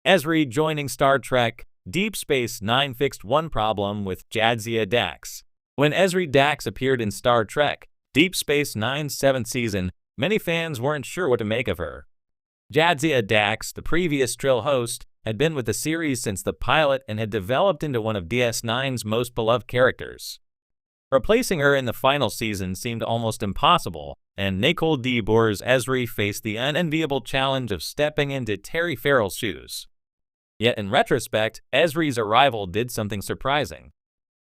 Ezri joining Star Trek, Deep Space Nine fixed one problem with Jadzia Dax. When Ezri Dax appeared in Star Trek, Deep Space Nine's 7th season, many fans weren't sure what to make of her. Jadzia Dax, the previous Trill host, had been with the series since the pilot and had developed into one of DS9's most beloved characters. Replacing her in the final season seemed almost impossible, and Nicole D. Boer's Ezri faced the unenviable challenge of stepping into Terry Farrell's shoes. Yet in retrospect, Ezri's arrival did something surprising.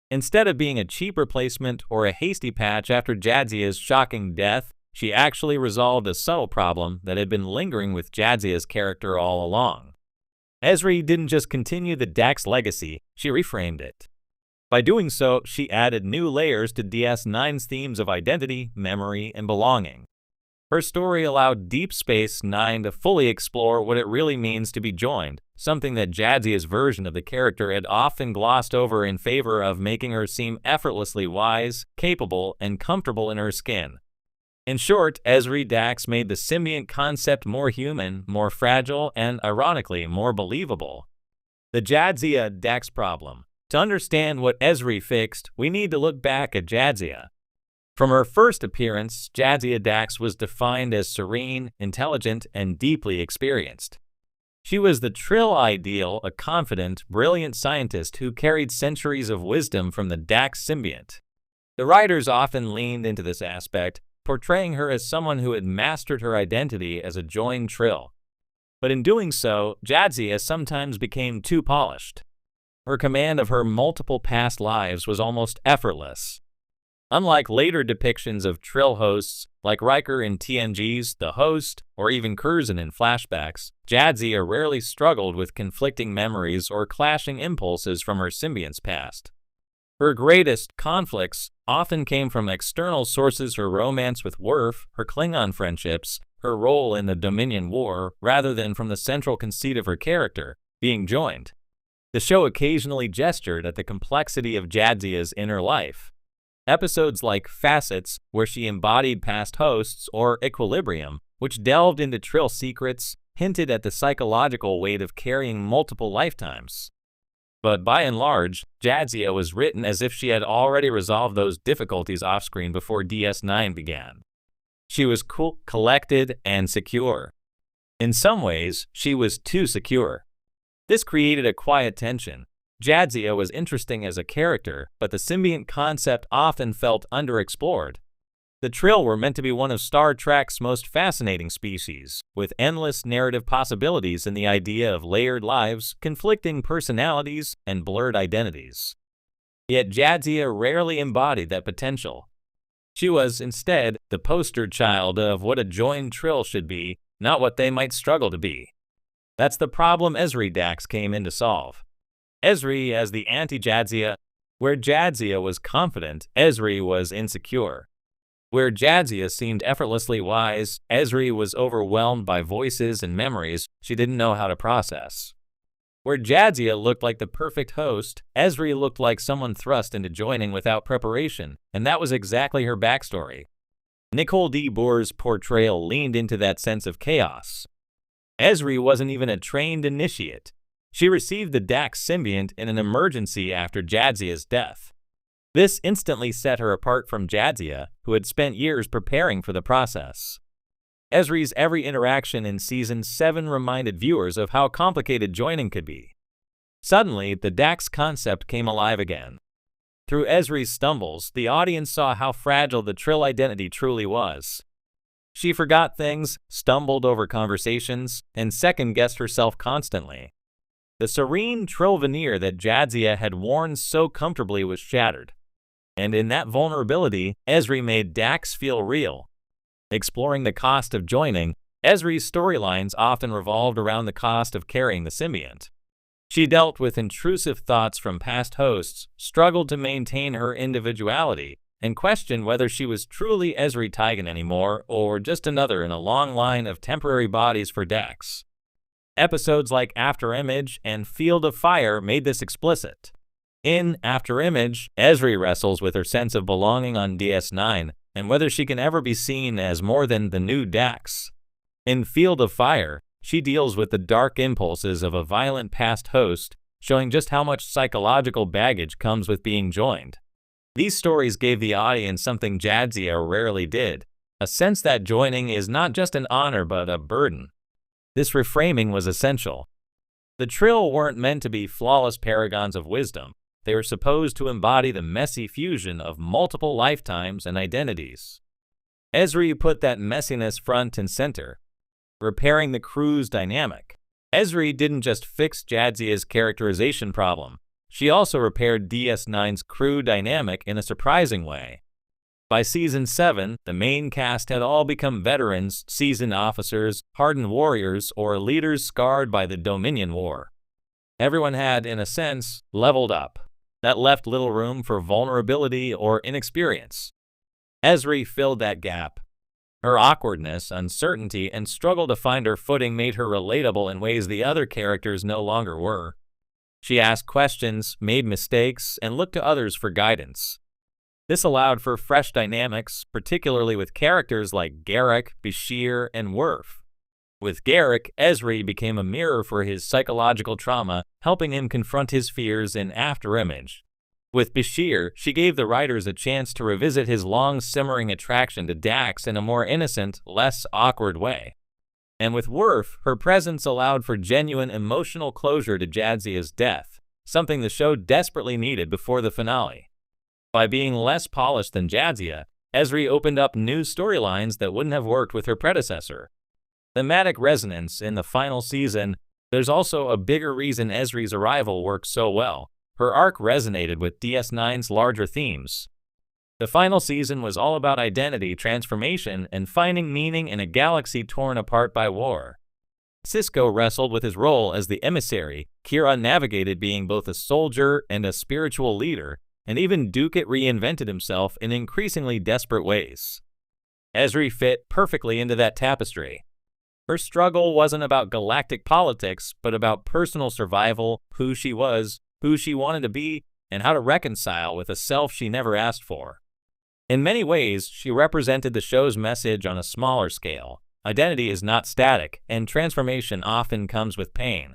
Instead of being a cheap replacement or a hasty patch after Jadzia's shocking death, she actually resolved a subtle problem that had been lingering with Jadzia's character all along. Ezri didn't just continue the Dax legacy, she reframed it. By doing so, she added new layers to DS9's themes of identity, memory, and belonging. Her story allowed Deep Space Nine to fully explore what it really means to be joined, something that Jadzia's version of the character had often glossed over in favor of making her seem effortlessly wise, capable, and comfortable in her skin. In short, Ezri Dax made the symbiont concept more human, more fragile, and, ironically, more believable. The Jadzia Dax problem. To understand what Ezri fixed, we need to look back at Jadzia. From her first appearance, Jadzia Dax was defined as serene, intelligent, and deeply experienced. She was the Trill ideal, a confident, brilliant scientist who carried centuries of wisdom from the Dax symbiont. The writers often leaned into this aspect, portraying her as someone who had mastered her identity as a joined Trill. But in doing so, Jadzia sometimes became too polished. Her command of her multiple past lives was almost effortless. Unlike later depictions of Trill hosts, like Riker in TNG's The Host, or even Curzon in flashbacks, Jadzia rarely struggled with conflicting memories or clashing impulses from her symbiont's past. Her greatest conflicts often came from external sources: her romance with Worf, her Klingon friendships, her role in the Dominion War, rather than from the central conceit of her character, being joined. The show occasionally gestured at the complexity of Jadzia's inner life. Episodes like Facets, where she embodied past hosts, or Equilibrium, which delved into Trill secrets, hinted at the psychological weight of carrying multiple lifetimes. But by and large, Jadzia was written as if she had already resolved those difficulties off-screen before DS9 began. She was cool, collected, and secure. In some ways, she was too secure. This created a quiet tension. Jadzia was interesting as a character, but the symbiont concept often felt underexplored. The Trill were meant to be one of Star Trek's most fascinating species, with endless narrative possibilities in the idea of layered lives, conflicting personalities, and blurred identities. Yet Jadzia rarely embodied that potential. She was, instead, the poster child of what a joined Trill should be, not what they might struggle to be. That's the problem Ezri Dax came in to solve. Ezri as the anti-Jadzia. Where Jadzia was confident, Ezri was insecure. Where Jadzia seemed effortlessly wise, Ezri was overwhelmed by voices and memories she didn't know how to process. Where Jadzia looked like the perfect host, Ezri looked like someone thrust into joining without preparation, and that was exactly her backstory. Nicole D. Boer's portrayal leaned into that sense of chaos. Ezri wasn't even a trained initiate. She received the Dax symbiont in an emergency after Jadzia's death. This instantly set her apart from Jadzia, who had spent years preparing for the process. Ezri's every interaction in Season 7 reminded viewers of how complicated joining could be. Suddenly, the Dax concept came alive again. Through Ezri's stumbles, the audience saw how fragile the Trill identity truly was. She forgot things, stumbled over conversations, and second-guessed herself constantly. The serene Trill veneer that Jadzia had worn so comfortably was shattered. And in that vulnerability, Ezri made Dax feel real. Exploring the cost of joining, Ezri's storylines often revolved around the cost of carrying the symbiont. She dealt with intrusive thoughts from past hosts, struggled to maintain her individuality, and questioned whether she was truly Ezri Tygan anymore or just another in a long line of temporary bodies for Dax. Episodes like After Image and Field of Fire made this explicit. In After Image, Ezri wrestles with her sense of belonging on DS9 and whether she can ever be seen as more than the new Dax. In Field of Fire, she deals with the dark impulses of a violent past host, showing just how much psychological baggage comes with being joined. These stories gave the audience something Jadzia rarely did, a sense that joining is not just an honor but a burden. This reframing was essential. The Trill weren't meant to be flawless paragons of wisdom. They were supposed to embody the messy fusion of multiple lifetimes and identities. Ezri put that messiness front and center, repairing the crew's dynamic. Ezri didn't just fix Jadzia's characterization problem, she also repaired DS9's crew dynamic in a surprising way. By Season 7, the main cast had all become veterans, seasoned officers, hardened warriors, or leaders scarred by the Dominion War. Everyone had, in a sense, leveled up. That left little room for vulnerability or inexperience. Ezri filled that gap. Her awkwardness, uncertainty, and struggle to find her footing made her relatable in ways the other characters no longer were. She asked questions, made mistakes, and looked to others for guidance. This allowed for fresh dynamics, particularly with characters like Garrick, Bashir, and Worf. With Garrick, Ezri became a mirror for his psychological trauma, helping him confront his fears in afterimage. With Bashir, she gave the writers a chance to revisit his long-simmering attraction to Dax in a more innocent, less awkward way. And with Worf, her presence allowed for genuine emotional closure to Jadzia's death, something the show desperately needed before the finale. By being less polished than Jadzia, Ezri opened up new storylines that wouldn't have worked with her predecessor. Thematic resonance in the final season. There's also a bigger reason Ezri's arrival worked so well. Her arc resonated with DS9's larger themes. The final season was all about identity transformation and finding meaning in a galaxy torn apart by war. Sisko wrestled with his role as the emissary, Kira navigated being both a soldier and a spiritual leader, and even Dukat reinvented himself in increasingly desperate ways. Ezri fit perfectly into that tapestry. Her struggle wasn't about galactic politics, but about personal survival, who she was, who she wanted to be, and how to reconcile with a self she never asked for. In many ways, she represented the show's message on a smaller scale. Identity is not static, and transformation often comes with pain.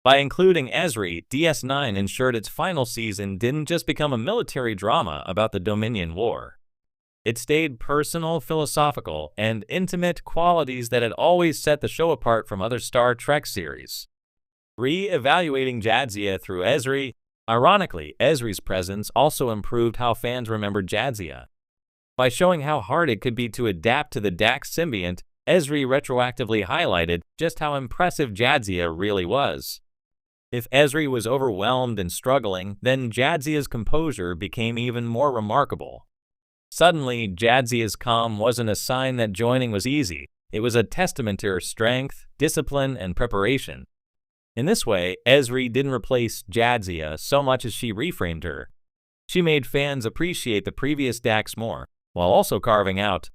By including Ezri, DS9 ensured its final season didn't just become a military drama about the Dominion War. It stayed personal, philosophical, and intimate, qualities that had always set the show apart from other Star Trek series. Re-evaluating Jadzia through Ezri. Ironically, Ezri's presence also improved how fans remembered Jadzia. By showing how hard it could be to adapt to the Dax symbiont, Ezri retroactively highlighted just how impressive Jadzia really was. If Ezri was overwhelmed and struggling, then Jadzia's composure became even more remarkable. Suddenly, Jadzia's calm wasn't a sign that joining was easy. It was a testament to her strength, discipline, and preparation. In this way, Ezri didn't replace Jadzia so much as she reframed her. She made fans appreciate the previous Dax more, while also carving out